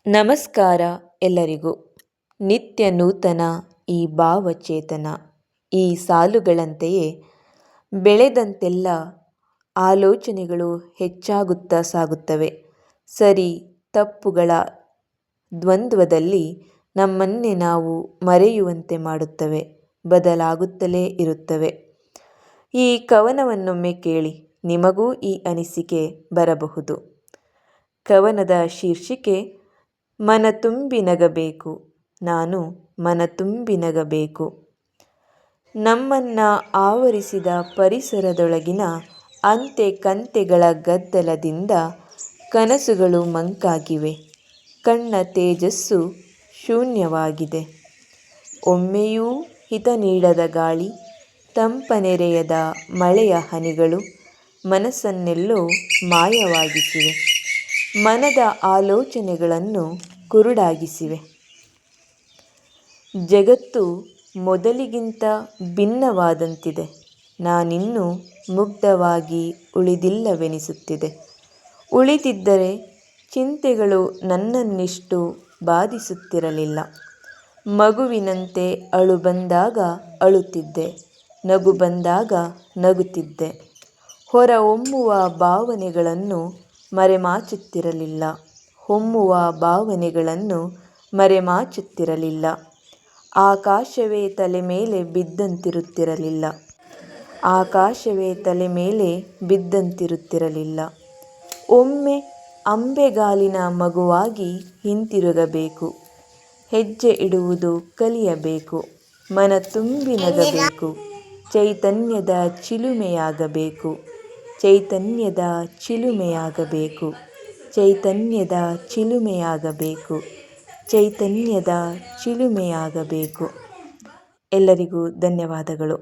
ನಮಸ್ಕಾರ ಎಲ್ಲರಿಗೂ. ನಿತ್ಯ ನೂತನ ಈ ಭಾವಚೇತನ ಈ ಸಾಲುಗಳಂತೆಯೇ ಬೆಳೆದಂತೆಲ್ಲ ಆಲೋಚನೆಗಳು ಹೆಚ್ಚಾಗುತ್ತಾ ಸಾಗುತ್ತವೆ. ಸರಿ ತಪ್ಪುಗಳ ದ್ವಂದ್ವದಲ್ಲಿ ನಮ್ಮನ್ನೇ ನಾವು ಮರೆಯುವಂತೆ ಮಾಡುತ್ತವೆ, ಬದಲಾಗುತ್ತಲೇ ಇರುತ್ತವೆ. ಈ ಕವನವನ್ನೊಮ್ಮೆ ಕೇಳಿ, ನಿಮಗೂ ಈ ಅನಿಸಿಕೆ ಬರಬಹುದು. ಕವನದ ಶೀರ್ಷಿಕೆ ಮನ ತುಂಬಿ ನಗಬೇಕು, ನಾನು ಮನ ತುಂಬಿ ನಗಬೇಕು. ನಮ್ಮನ್ನು ಆವರಿಸಿದ ಪರಿಸರದೊಳಗಿನ ಅಂತೆ ಕಂತೆಗಳ ಗದ್ದಲದಿಂದ ಕನಸುಗಳು ಮಂಕಾಗಿವೆ, ಕಣ್ಣ ತೇಜಸ್ಸು ಶೂನ್ಯವಾಗಿದೆ. ಒಮ್ಮೆಯೂ ಹಿತ ನೀಡದ ಗಾಳಿ, ತಂಪನೆರೆಯದ ಮಳೆಯ ಹನಿಗಳು ಮನಸ್ಸನ್ನೆಲ್ಲೋ ಮಾಯವಾಗಿಸಿವೆ, ಮನದ ಆಲೋಚನೆಗಳನ್ನು ಕುರುಡಾಗಿಸಿವೆ. ಜಗತ್ತು ಮೊದಲಿಗಿಂತ ಭಿನ್ನವಾದಂತಿದೆ, ನಾನಿನ್ನೂ ಮುಗ್ಧವಾಗಿ ಉಳಿದಿಲ್ಲವೆನಿಸುತ್ತಿದೆ. ಉಳಿದಿದ್ದರೆ ಚಿಂತೆಗಳು ನನ್ನನ್ನಿಷ್ಟು ಬಾಧಿಸುತ್ತಿರಲಿಲ್ಲ. ಮಗುವಿನಂತೆ ಅಳು ಬಂದಾಗ ಅಳುತ್ತಿದ್ದೆ, ನಗು ಬಂದಾಗ ನಗುತ್ತಿದ್ದೆ. ಹೊರ ಹೊಮ್ಮುವ ಭಾವನೆಗಳನ್ನು ಮರೆಮಾಚುತ್ತಿರಲಿಲ್ಲ, ಹೊಮ್ಮುವ ಭಾವನೆಗಳನ್ನು ಮರೆಮಾಚುತ್ತಿರಲಿಲ್ಲ. ಆಕಾಶವೇ ತಲೆ ಮೇಲೆ ಬಿದ್ದಂತಿರುತ್ತಿರಲಿಲ್ಲ, ಆಕಾಶವೇ ತಲೆ ಮೇಲೆ ಬಿದ್ದಂತಿರುತ್ತಿರಲಿಲ್ಲ. ಒಮ್ಮೆ ಅಂಬೆಗಾಲಿನ ಮಗುವಾಗಿ ಹಿಂತಿರುಗಬೇಕು, ಹೆಜ್ಜೆ ಇಡುವುದು ಕಲಿಯಬೇಕು, ಮನ ತುಂಬಿ ನಗಬೇಕು, ಚೈತನ್ಯದ ಚಿಲುಮೆಯಾಗಬೇಕು, ಚೈತನ್ಯದ ಚಿಲುಮೆಯಾಗಬೇಕು, ಚೈತನ್ಯದ ಚಿಲುಮೆಯಾಗಬೇಕು, ಚೈತನ್ಯದ ಚಿಲುಮೆಯಾಗಬೇಕು. ಎಲ್ಲರಿಗೂ ಧನ್ಯವಾದಗಳು.